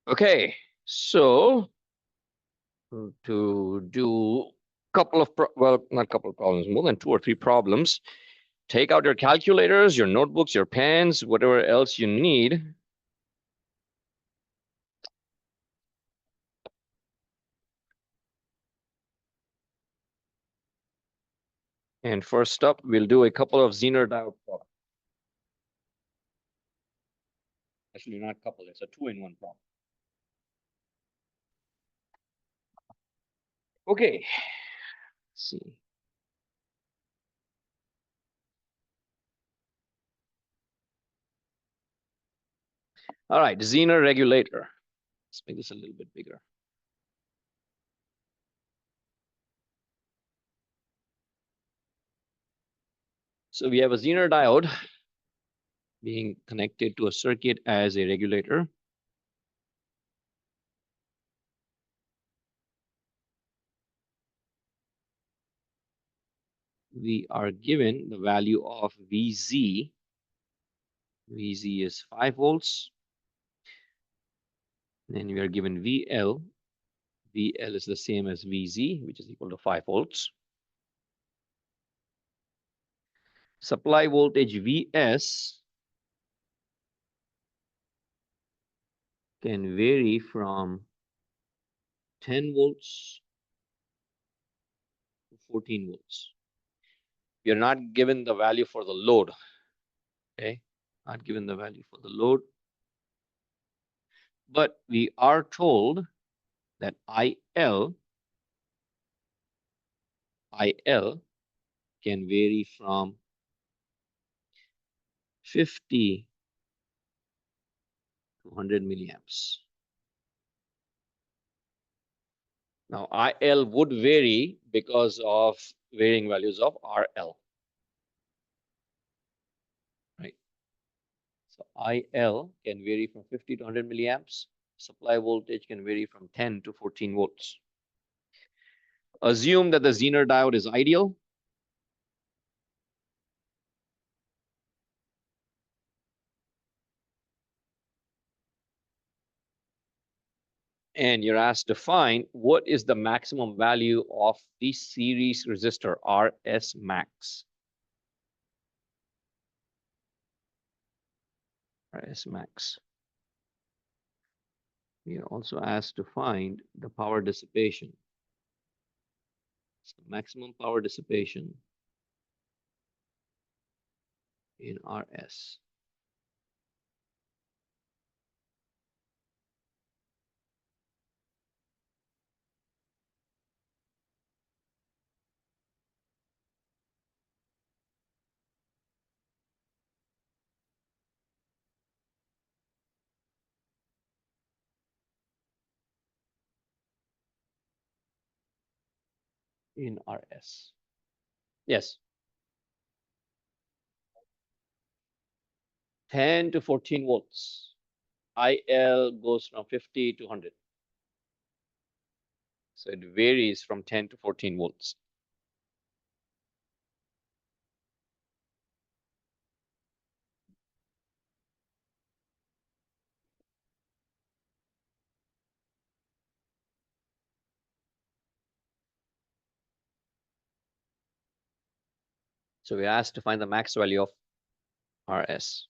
Okay, so to do couple of well, not couple of problems, more than 2 or 3 problems. Take out your calculators, your notebooks, your pens, whatever else you need. And first up, we'll do a couple of Zener diode problems. Actually, not a couple, it's a 2-in-1 problem. Okay, let's see. All right, Zener regulator. Let's make this a little bit bigger. So we have a Zener diode being connected to a circuit as a regulator. We are given the value of VZ. VZ is 5 volts. Then we are given VL. VL is the same as VZ, which is equal to 5 volts. Supply voltage Vs can vary from 10 volts to 14 volts. We are not given the value for the load. Okay, not given the value for the load. But we are told that IL can vary from 50 to 100 milliamps. Now, IL would vary because of varying values of RL. Right. So IL can vary from 50 to 100 milliamps. Supply voltage can vary from 10 to 14 volts. Assume that the Zener diode is ideal. And you're asked to find what is the maximum value of the series resistor, RS max. RS max. We are also asked to find the power dissipation. So maximum power dissipation in RS. In RS. Yes. 10 to 14 volts. IL goes from 50 to 100. So it varies from 10 to 14 volts. So we asked to find the max value of RS.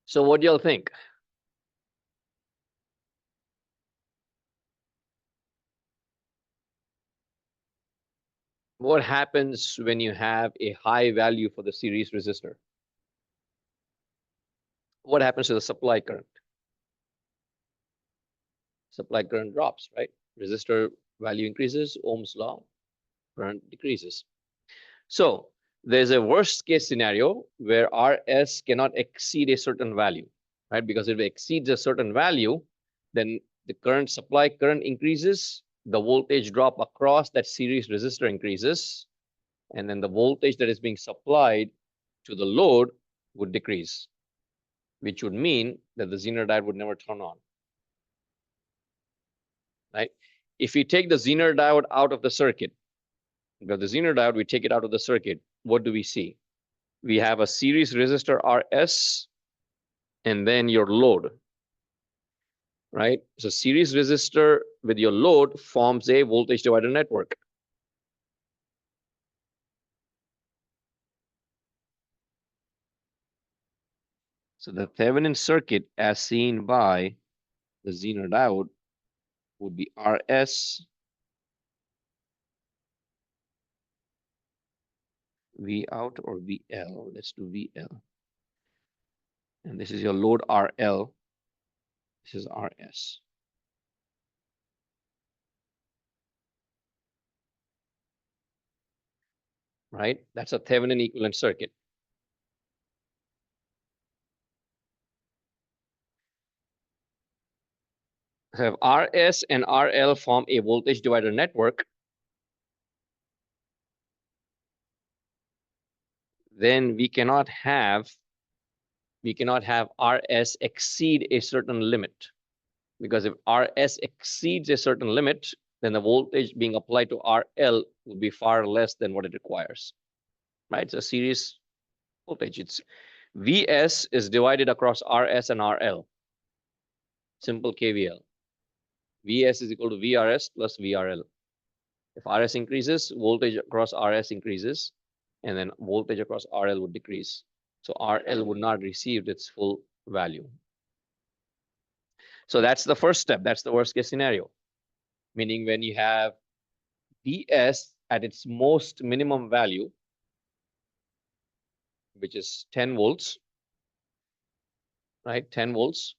So what do y'all think? What happens when you have a high value for the series resistor? What happens to the supply current? Supply current drops, right? Resistor value increases, Ohm's law, current decreases. So there's a worst case scenario where RS cannot exceed a certain value, right? Because if it exceeds a certain value, then the current supply current increases, the voltage drop across that series resistor increases, and then the voltage that is being supplied to the load would decrease. which would mean that the Zener diode would never turn on, right? If we take the Zener diode out of the circuit, because the Zener diode, we take it out of the circuit, what do we see? We have a series resistor RS and then your load, right? So series resistor with your load forms a voltage divider network. So the Thevenin circuit as seen by the Zener diode would be RS, V out or VL. Let's do VL. And this is your load RL. This is RS. Right? That's a Thevenin equivalent circuit. So if RS and RL form a voltage divider network, then we cannot have RS exceed a certain limit. Because if RS exceeds a certain limit, then the voltage being applied to RL will be far less than what it requires. Right? It's a series voltage. It's VS is divided across RS and RL. Simple KVL. VS is equal to VRS plus VRL. If RS increases, voltage across RS increases, and then voltage across RL would decrease. So RL would not receive its full value. So that's the first step. That's the worst case scenario. Meaning when you have VS at its most minimum value, which is 10 volts, right? 10 volts.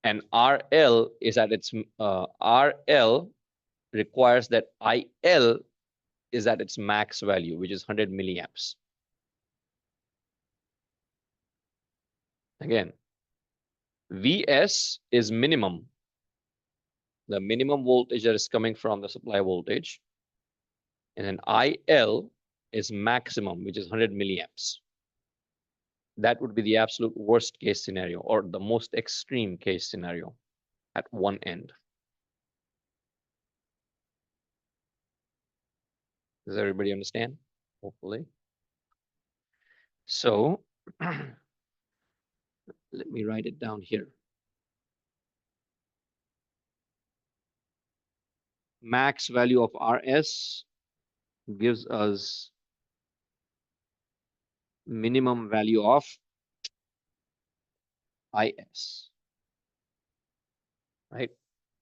And RL is at its, RL requires that IL is at its max value, which is 100 milliamps. Again, VS is minimum, the minimum voltage that is coming from the supply voltage. And then IL is maximum, which is 100 milliamps. That would be the absolute worst case scenario, or the most extreme case scenario at one end. Does everybody understand? Hopefully. So let me write it down here. Max value of RS gives us minimum value of IS, right?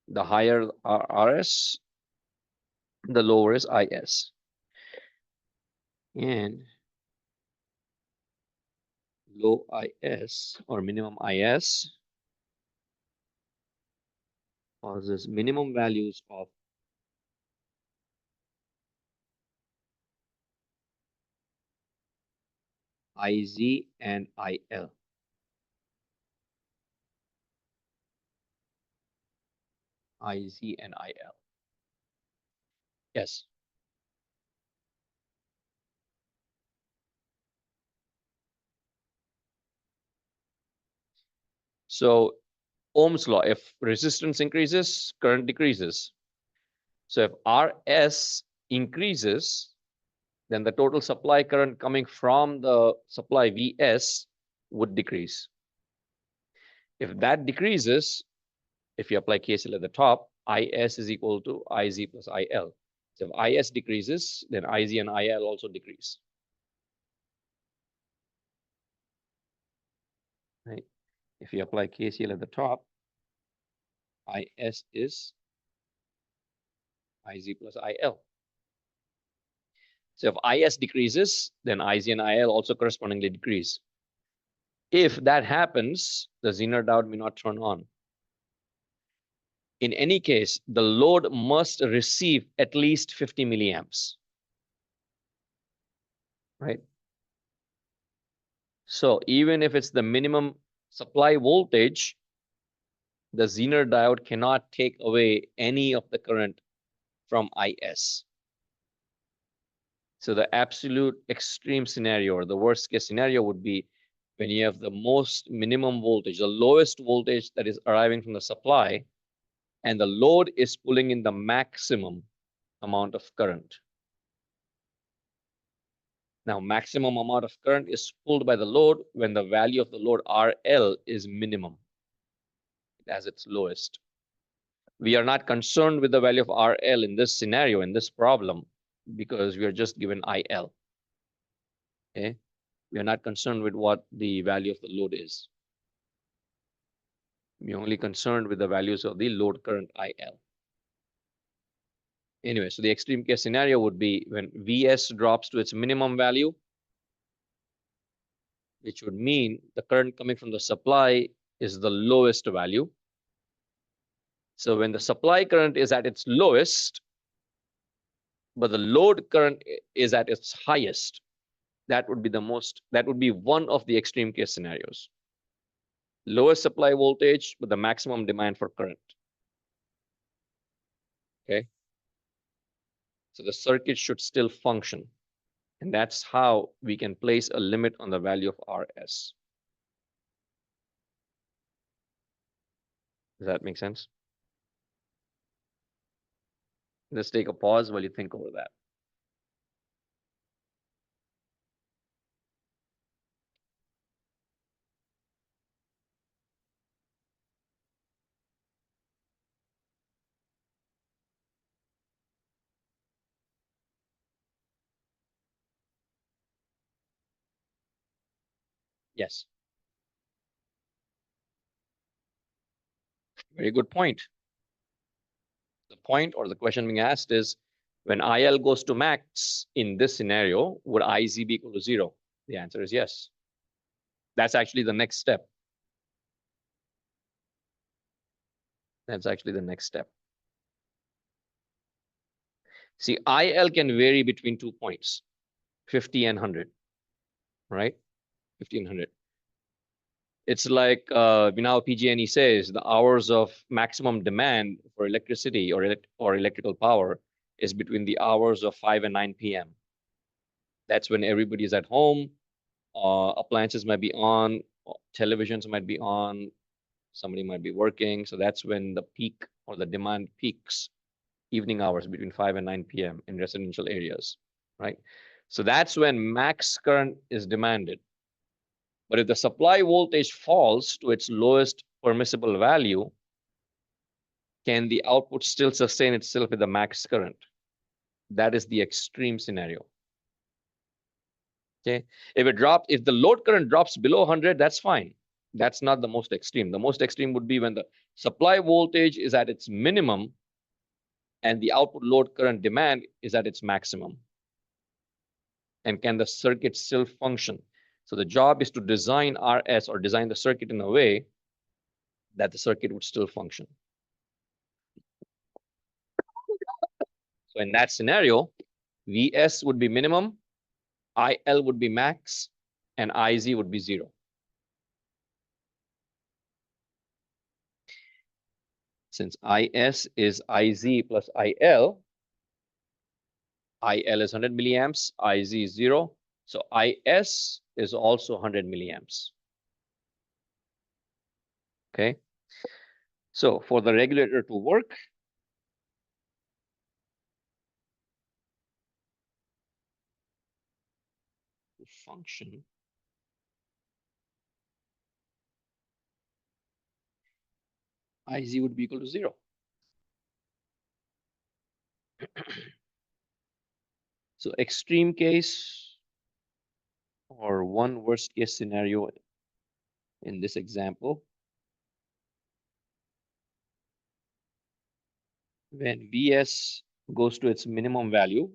The higher RS, the lower is IS. And low IS or minimum IS causes minimum values of IZ and IL. IZ and IL. Yes. So Ohm's law, if resistance increases, current decreases. So if RS increases, then the total supply current coming from the supply VS would decrease. If that decreases, if you apply KCL at the top, IS is equal to IZ plus IL. So if IS decreases, then IZ and IL also decrease. Right? If you apply KCL at the top, IS is IZ plus IL. So if IS decreases, then IZ and IL also correspondingly decrease. If that happens, the Zener diode may not turn on. In any case, the load must receive at least 50 milliamps, right? So even if it's the minimum supply voltage, the Zener diode cannot take away any of the current from IS. So the absolute extreme scenario or the worst case scenario would be when you have the most minimum voltage, the lowest voltage that is arriving from the supply, and the load is pulling in the maximum amount of current. Now, maximum amount of current is pulled by the load when the value of the load RL is minimum, as its lowest. We are not concerned with the value of RL in this scenario, in this problem, because we are just given IL. Okay, we are not concerned with what the value of the load is. We're only concerned with the values of the load current IL. Anyway, so the extreme case scenario would be when Vs drops to its minimum value, which would mean the current coming from the supply is the lowest value. So when the supply current is at its lowest, but the load current is at its highest, that would be one of the extreme case scenarios. Lowest supply voltage with the maximum demand for current. Okay. So the circuit should still function. And that's how we can place a limit on the value of RS. Does that make sense? Let's take a pause while you think over that. Yes. Very good point. The point or the question being asked is, when IL goes to max in this scenario, would IZ be equal to 0? The answer is yes. That's actually the next step. That's actually the next step. See, IL can vary between 2 points, 50 and 100, right? 50 and 100. It's like, PG&E says the hours of maximum demand for electricity or electrical power is between the hours of 5 and 9 p.m. That's when everybody's at home. Appliances might be on, televisions might be on, somebody might be working. So that's when the peak or the demand peaks, evening hours between 5 and 9 p.m. in residential areas, right? So that's when max current is demanded. But if the supply voltage falls to its lowest permissible value, can the output still sustain itself with the max current? That is the extreme scenario. Okay, if the load current drops below 100, that's fine. That's not the most extreme. The most extreme would be when the supply voltage is at its minimum and the output load current demand is at its maximum. And can the circuit still function? So the job is to design RS or design the circuit in a way that the circuit would still function. So in that scenario, Vs would be minimum, IL would be max, and IZ would be 0. Since Is is Iz plus IL is 100 milliamps, Iz is 0. So Is is also 100 milliamps. Okay. So for the regulator to work, to function, Iz would be equal to 0. So extreme case or one worst case scenario in this example, when Vs goes to its minimum value,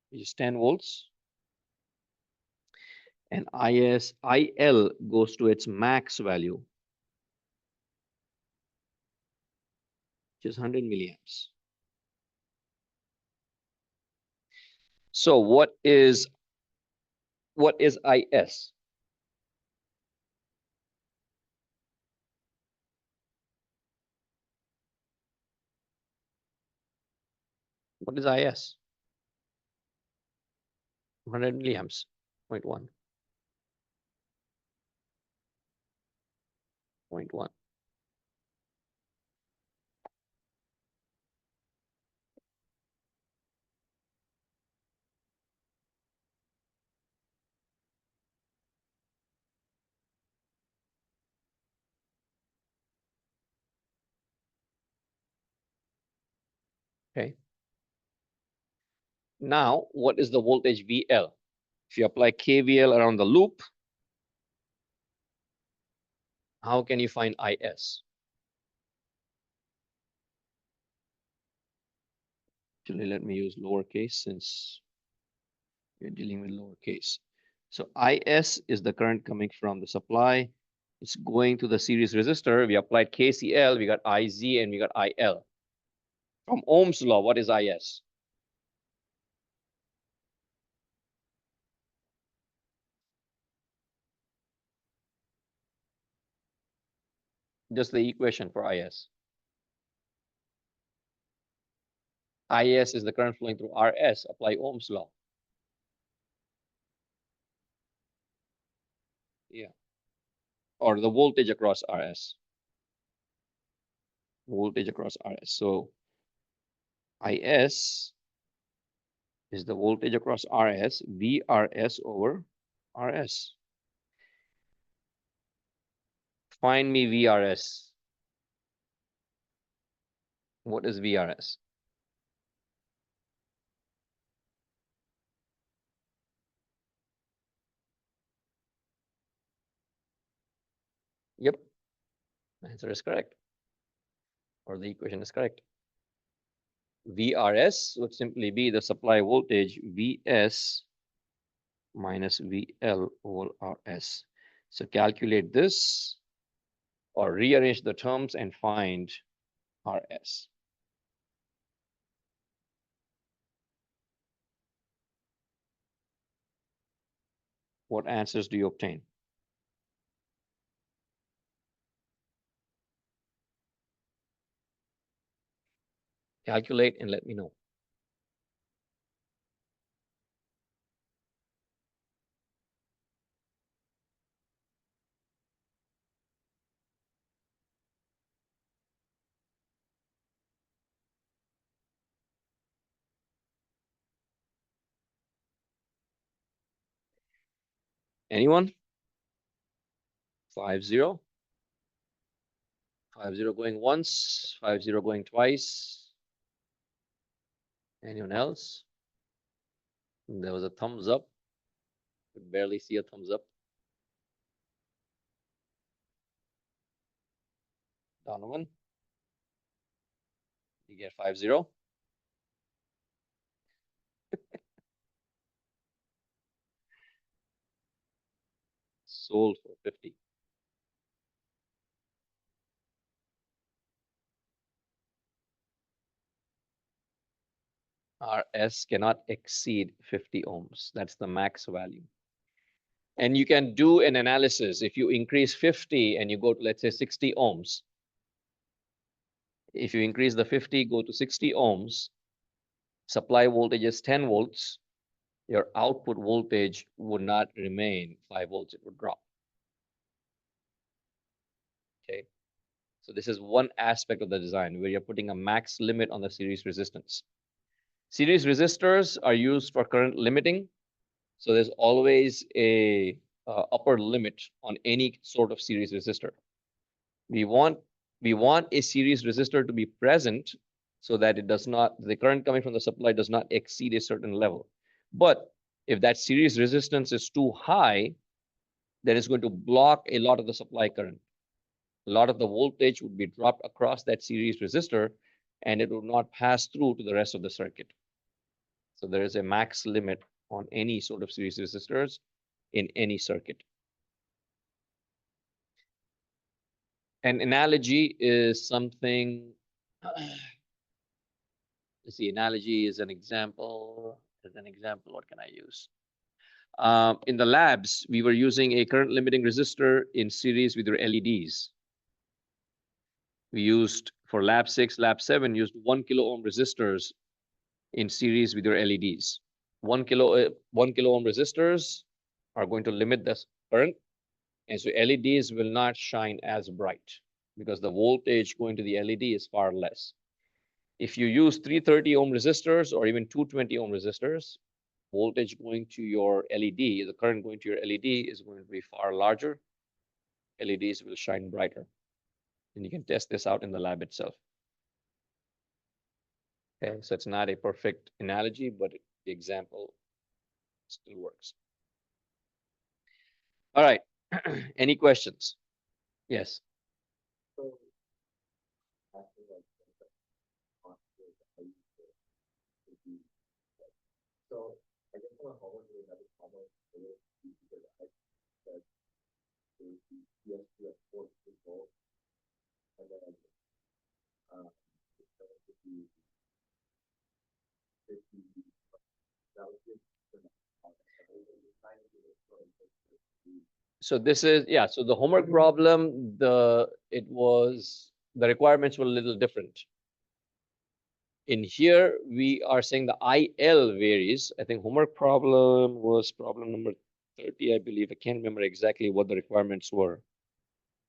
which is 10 volts, and IL goes to its max value, which is 100 milliamps. So what is Is? What is Is? 100 milliamps, 0.1. 0.1. Okay. Now, what is the voltage VL? If you apply KVL around the loop, how can you find IS? Actually, let me use lowercase since we're dealing with lowercase. So IS is the current coming from the supply. It's going to the series resistor. We applied KCL, we got IZ, and we got IL. From Ohm's law, what is IS? Just the equation for IS. IS is the current flowing through RS. Apply Ohm's law. Yeah. Or the voltage across RS. Voltage across RS. So IS is the voltage across RS, VRS over RS. Find me VRS. What is VRS? Yep, the answer is correct, or the equation is correct. VRS would simply be the supply voltage VS minus VL over RS. So calculate this or rearrange the terms and find RS. What answers do you obtain? Calculate and let me know. Anyone? 50. 50 going once, 50 going twice. Anyone else? There was a thumbs up. Could barely see a thumbs up. Donovan, you get 50. Sold for 50. RS cannot exceed 50 ohms. That's the max value. And you can do an analysis. If you increase 50 and you go to, let's say, 60 ohms, if you increase the 50, go to 60 ohms, supply voltage is 10 volts, your output voltage would not remain 5 volts, it would drop. Okay. So this is one aspect of the design where you're putting a max limit on the series resistance. Series resistors are used for current limiting. So there's always a upper limit on any sort of series resistor. We want a series resistor to be present so that it does not, the current coming from the supply does not exceed a certain level. But if that series resistance is too high, then it's going to block a lot of the supply current. A lot of the voltage would be dropped across that series resistor and it will not pass through to the rest of the circuit. So there is a max limit on any sort of series resistors in any circuit. An analogy is something, let's see, analogy is an example. As an example, what can I use? In the labs, we were using a current limiting resistor in series with your LEDs. We used, for lab 6, lab 7, used 1 kilo ohm resistors in series with your LEDs. 1 kilo ohm resistors are going to limit the current. And so LEDs will not shine as bright because the voltage going to the LED is far less. If you use 330 ohm resistors or even 220 ohm resistors, voltage going to your LED, the current going to your LED is going to be far larger. LEDs will shine brighter. And you can test this out in the lab itself. Okay, so it's not a perfect analogy, but the example still works. All right. Any questions? Yes. So this is, yeah, so the homework problem, the requirements were a little different. In here, we are saying the IL varies. I think homework problem was problem number 30, I believe. I can't remember exactly what the requirements were.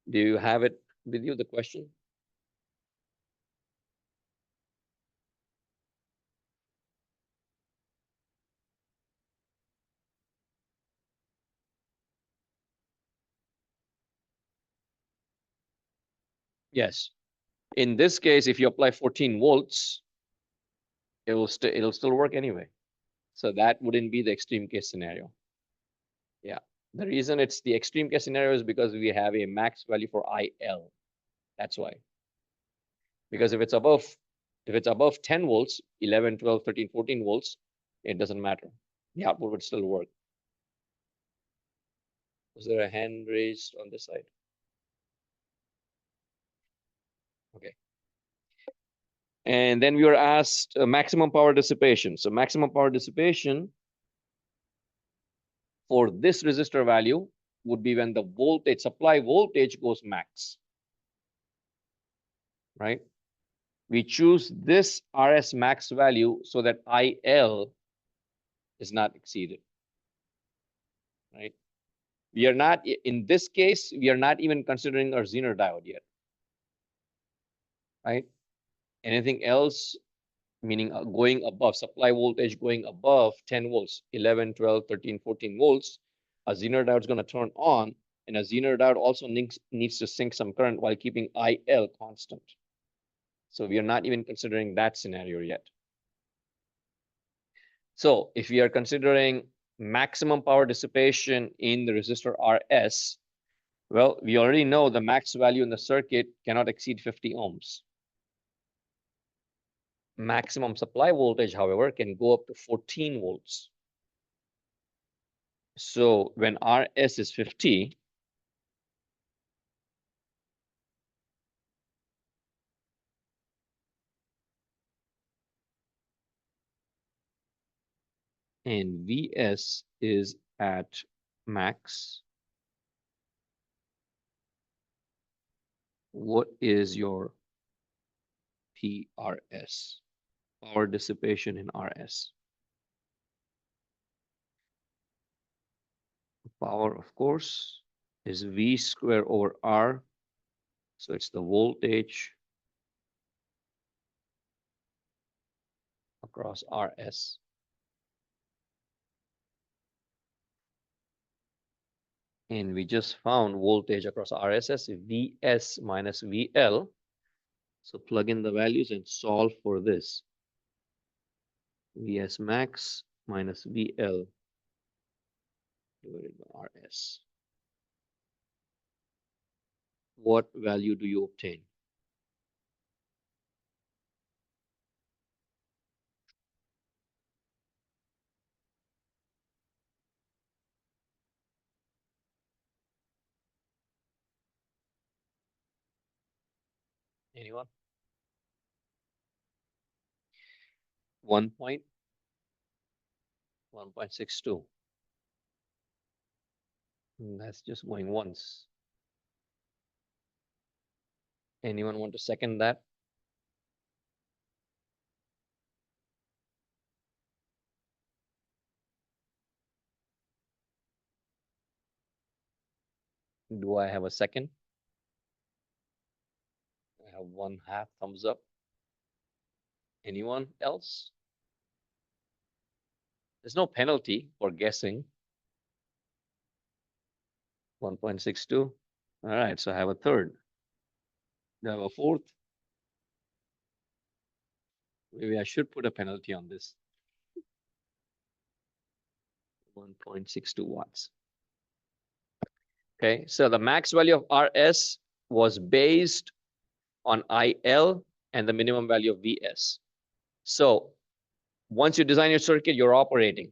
Do you have it with you, the question? Yes. In this case, if you apply 14 volts, it'll still work anyway. So that wouldn't be the extreme case scenario. Yeah. The reason it's the extreme case scenario is because we have a max value for IL. That's why. Because if it's above 10 volts, 11, 12, 13, 14 volts, it doesn't matter. The output would still work. Was there a hand raised on this side? Okay. And then we were asked maximum power dissipation. So maximum power dissipation for this resistor value would be when the voltage, supply voltage goes max, right? We choose this RS max value so that IL is not exceeded, right? We are not, in this case, we are not even considering our Zener diode yet, right? Anything else, meaning going above, supply voltage going above 10 volts, 11, 12, 13, 14 volts, a Zener diode is going to turn on, and a Zener diode also needs to sink some current while keeping IL constant. So we are not even considering that scenario yet. So if we are considering maximum power dissipation in the resistor RS, well, we already know the max value in the circuit cannot exceed 50 ohms. Maximum supply voltage, however, can go up to 14 volts. So when RS is 50, and Vs is at max, what is your PRS, power dissipation in RS? Power, of course, is V square over R. So it's the voltage across RS. And we just found voltage across RSS, Vs minus VL. So plug in the values and solve for this. Vs max minus VL divided by RS. What value do you obtain? Anyone? 1.1.62. That's just going once. Anyone want to second that? Do I have a second? I have one half thumbs up. Anyone else? There's no penalty for guessing. 1.62. All right, so I have a third. Do I have a fourth? Maybe I should put a penalty on this. 1.62 watts. Okay, so the max value of RS was based on IL and the minimum value of VS. So once you design your circuit, you're operating.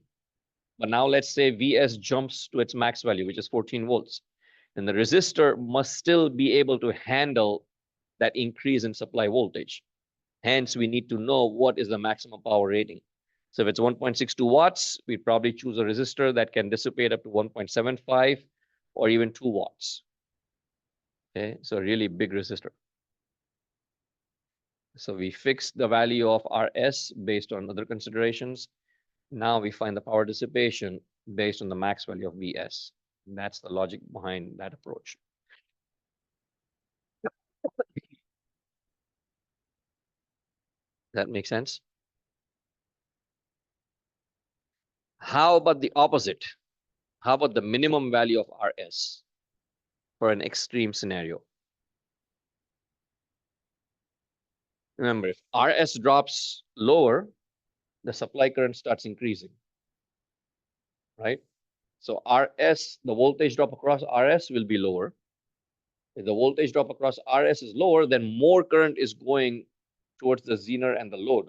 But now let's say VS jumps to its max value, which is 14 volts. And the resistor must still be able to handle that increase in supply voltage. Hence, we need to know what is the maximum power rating. So if it's 1.62 watts, we'd probably choose a resistor that can dissipate up to 1.75 or even 2 watts. Okay, so a really big resistor. So we fixed the value of RS based on other considerations. Now we find the power dissipation based on the max value of VS. And that's the logic behind that approach. That makes sense? How about the opposite? How about the minimum value of RS for an extreme scenario? Remember, if RS drops lower, the supply current starts increasing, right? So RS, the voltage drop across RS will be lower. If the voltage drop across RS is lower, then more current is going towards the Zener and the load.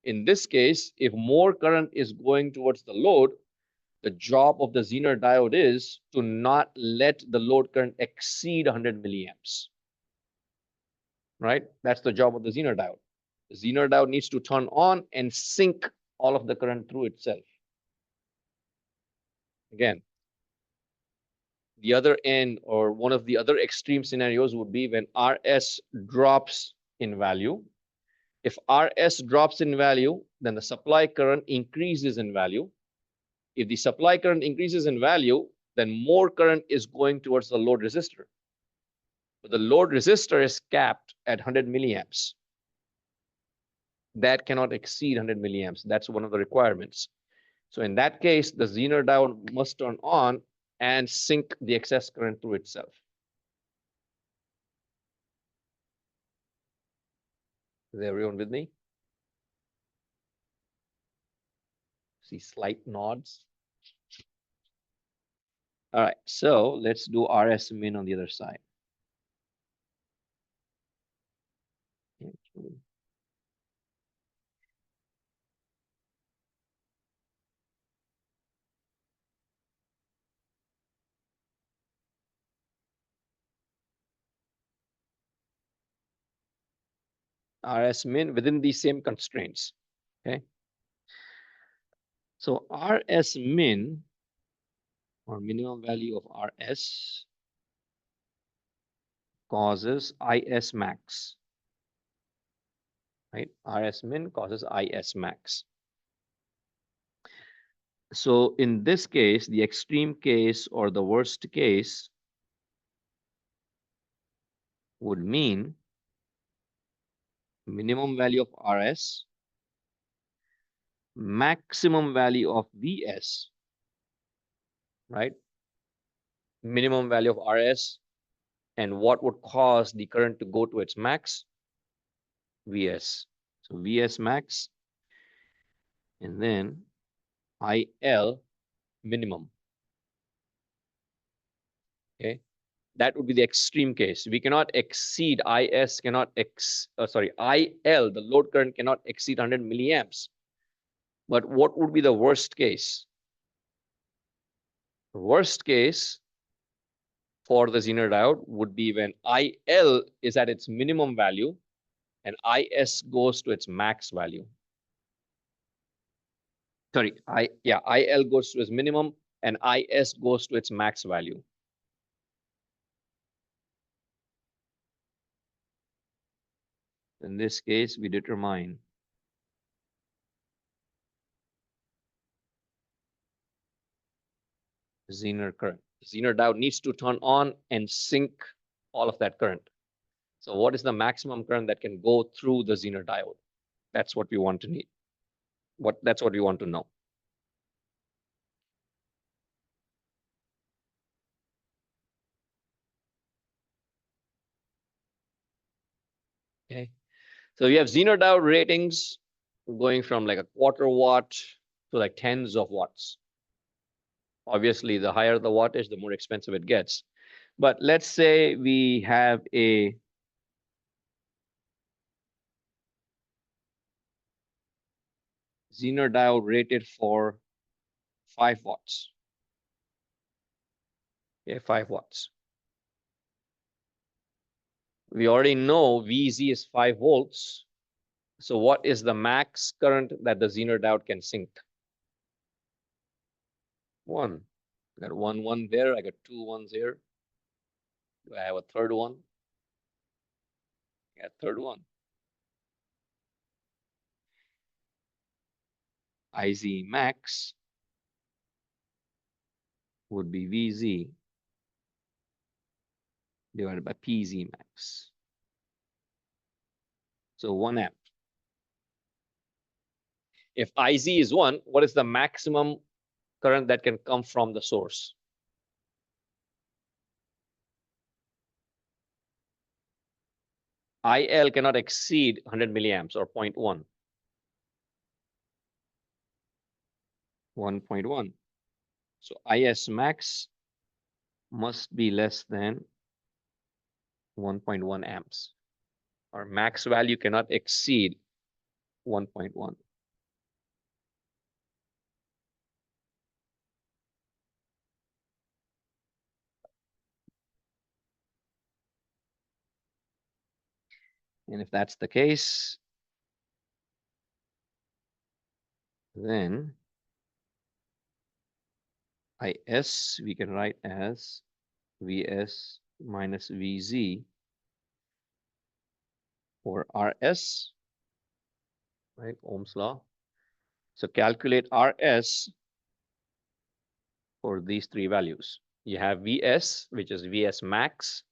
In this case, if more current is going towards the load, the job of the Zener diode is to not let the load current exceed 100 milliamps, right? That's the job of the Zener diode. The Zener diode needs to turn on and sink all of the current through itself. Again, the other end or one of the other extreme scenarios would be when RS drops in value. If RS drops in value, then the supply current increases in value. If the supply current increases in value, then more current is going towards the load resistor. But the load resistor is capped at 100 milliamps. That cannot exceed 100 milliamps. That's one of the requirements. So in that case, the Zener diode must turn on and sink the excess current through itself. Is everyone with me? See slight nods. All right, so let's do RS min on the other side. RS min within these same constraints. Okay. So RS min or minimum value of RS causes IS max. Right? RS min causes IS max. So in this case, the extreme case or the worst case would mean minimum value of RS, maximum value of VS, right? Minimum value of RS, and what would cause the current to go to its max? VS. So VS max, and then IL minimum. Okay, that would be the extreme case. We cannot exceed IS, cannot IL, the load current cannot exceed 100 milliamps. But what would be the worst case? The worst case for the Zener diode would be when IL is at its minimum value and IS goes to its max value. Sorry, IL goes to its minimum and IS goes to its max value. In this case, we determine Zener current. The Zener diode needs to turn on and sink all of that current. So what is the maximum current that can go through the Zener diode? That's what we want to need. That's what we want to know. Okay. So we have Zener diode ratings going from like a quarter watt to like tens of watts. Obviously, the higher the wattage, the more expensive it gets. But let's say we have a Zener diode rated for 5 watts. Okay, 5 watts. We already know VZ is 5 volts. So what is the max current that the Zener diode can sink? 1. I got 1 there. I got 2 ones here. Do I have a third one? I got third one. IZ max would be VZ divided by PZ max. So 1 amp. If IZ is 1, what is the maximum current that can come from the source? IL cannot exceed 100 milliamps or 0.1. 1.1. So IS max must be less than 1.1 amps. Our max value cannot exceed 1.1. And if that's the case, then IS we can write as VS minus VZ or RS, right? Ohm's law. So calculate RS for these 3 values. You have VS, which is VS max.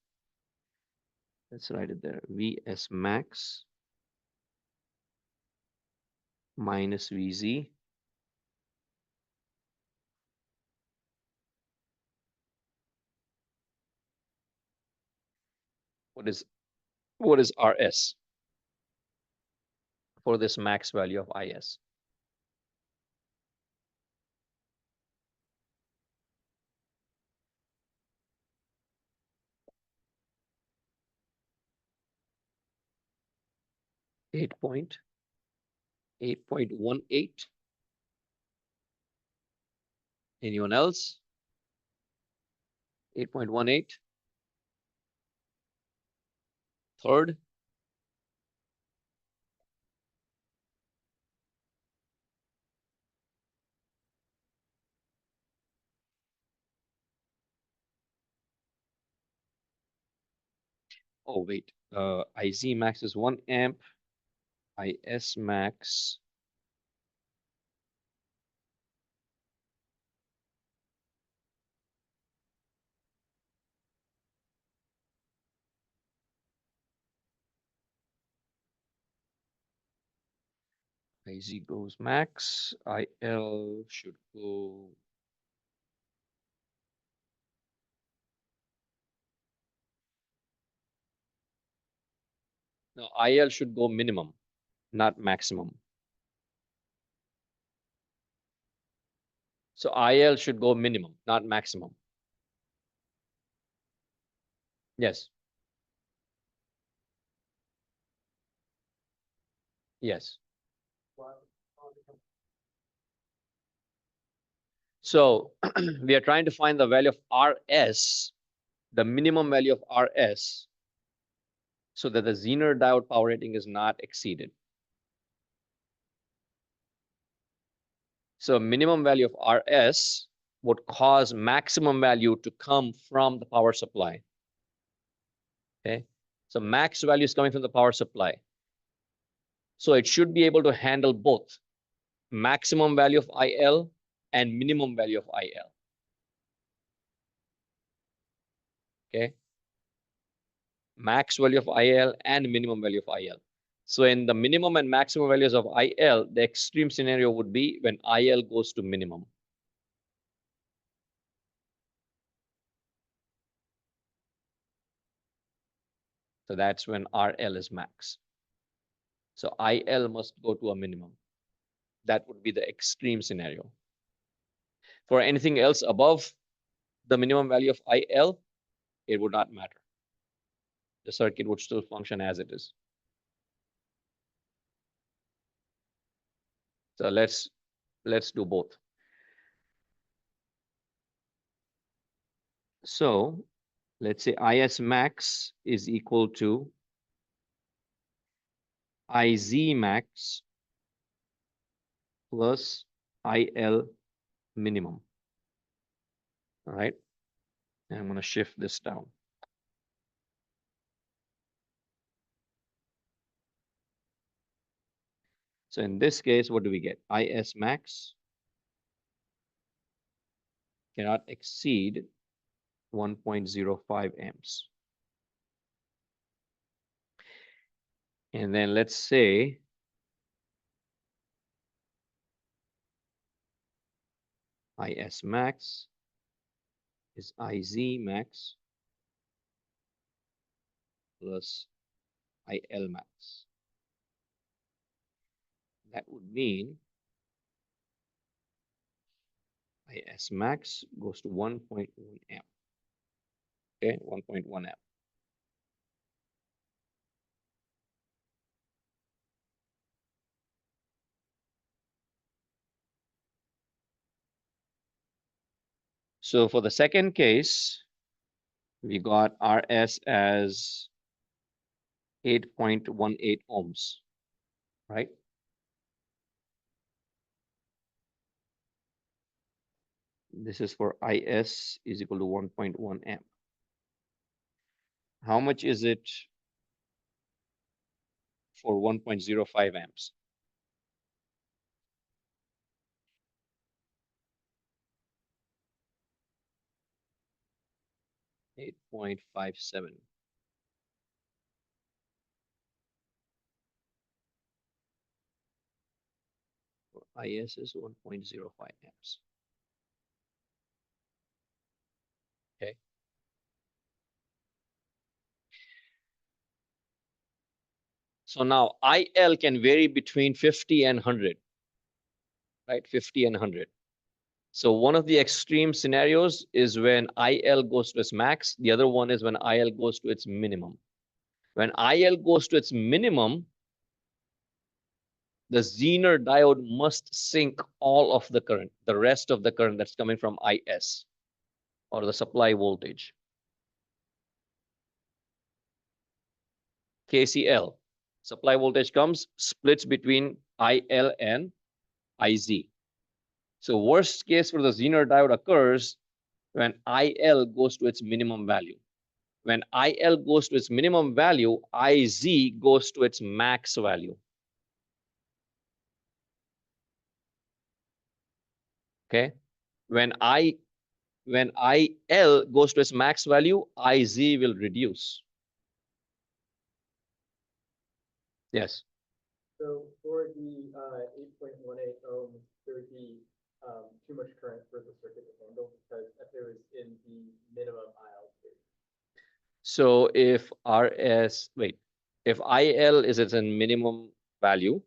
Let's write it there. VS max minus VZ. What is RS for this max value of IS? Eight point 8.18. Anyone else? 8.18. Third. Oh, wait. IZ max is 1 amp. IS max IZ goes max. IL should go. No, IL should go minimum, not maximum. So IL should go minimum, not maximum. Yes. Yes. So we are trying to find the value of RS, the minimum value of RS, so that the Zener diode power rating is not exceeded. So minimum value of RS would cause maximum value to come from the power supply. Okay. So max value is coming from the power supply. So it should be able to handle both maximum value of IL and minimum value of IL. Okay. Max value of IL and minimum value of IL. So in the minimum and maximum values of IL, the extreme scenario would be when IL goes to minimum. So that's when RL is max. So IL must go to a minimum. That would be the extreme scenario. For anything else above the minimum value of IL, it would not matter. The circuit would still function as it is. So let's do both. So let's say IS max is equal to IZ max plus IL minimum. All right. And I'm going to shift this down. So in this case, what do we get? IS max cannot exceed 1.05 amps. And then let's say IS max is IZ max plus IL max. That would mean IS max goes to 1.1 amp. Okay, 1.1 amp. So for the second case, we got RS as 8.18 ohms, right? This is for IS is equal to 1.1 amp. How much is it for 1.05 amps? 8.57. For IS is 1.05 amps. Okay. So now IL can vary between 50 and 100, right? 50 and 100. So one of the extreme scenarios is when IL goes to its max. The other one is when IL goes to its minimum. When IL goes to its minimum, the Zener diode must sink all of the current, the rest of the current that's coming from IS, or the supply voltage. KCL, supply voltage comes, splits between IL and IZ. So worst case for the Zener diode occurs when IL goes to its minimum value. When IL goes to its minimum value, IZ goes to its max value. Okay. When IL goes to its max value, IZ will reduce. Yes. So for the 8.18 ohms, there would be too much current for the circuit to handle because if it was in the minimum IL state. So if if IL is at a minimum value,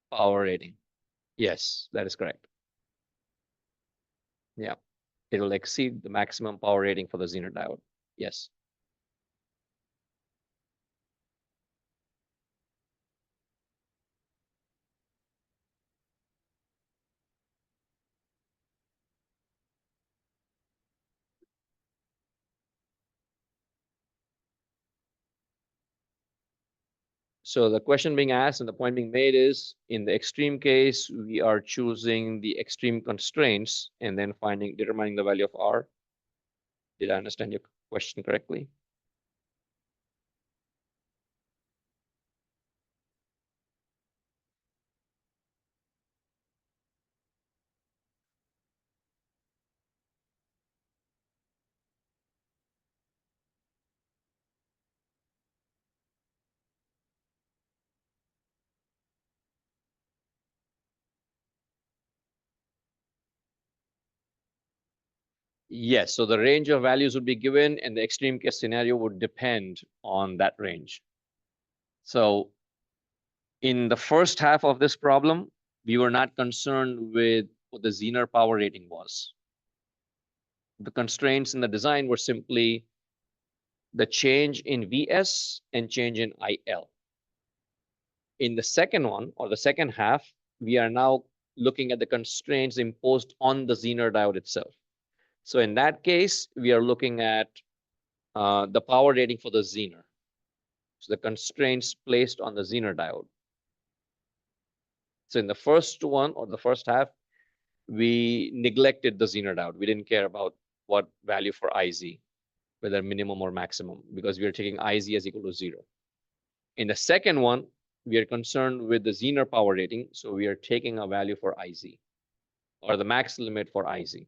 power rating. Yes, that is correct. Yeah, it will exceed the maximum power rating for the Zener diode. Yes. So the question being asked and the point being made is, in the extreme case, we are choosing the extreme constraints and then determining the value of R. Did I understand your question correctly? Yes, so the range of values would be given and the extreme case scenario would depend on that range. So in the first half of this problem, we were not concerned with what the Zener power rating was. The constraints in the design were simply the change in Vs and change in IL. In the second one, or the second half, we are now looking at the constraints imposed on the Zener diode itself. So in that case, we are looking at the power rating for the Zener. So the constraints placed on the Zener diode. So in the first one, or the first half, we neglected the Zener diode. We didn't care about what value for IZ, whether minimum or maximum, because we are taking IZ as equal to 0. In the second one, we are concerned with the Zener power rating, so we are taking a value for IZ, or the max limit for IZ.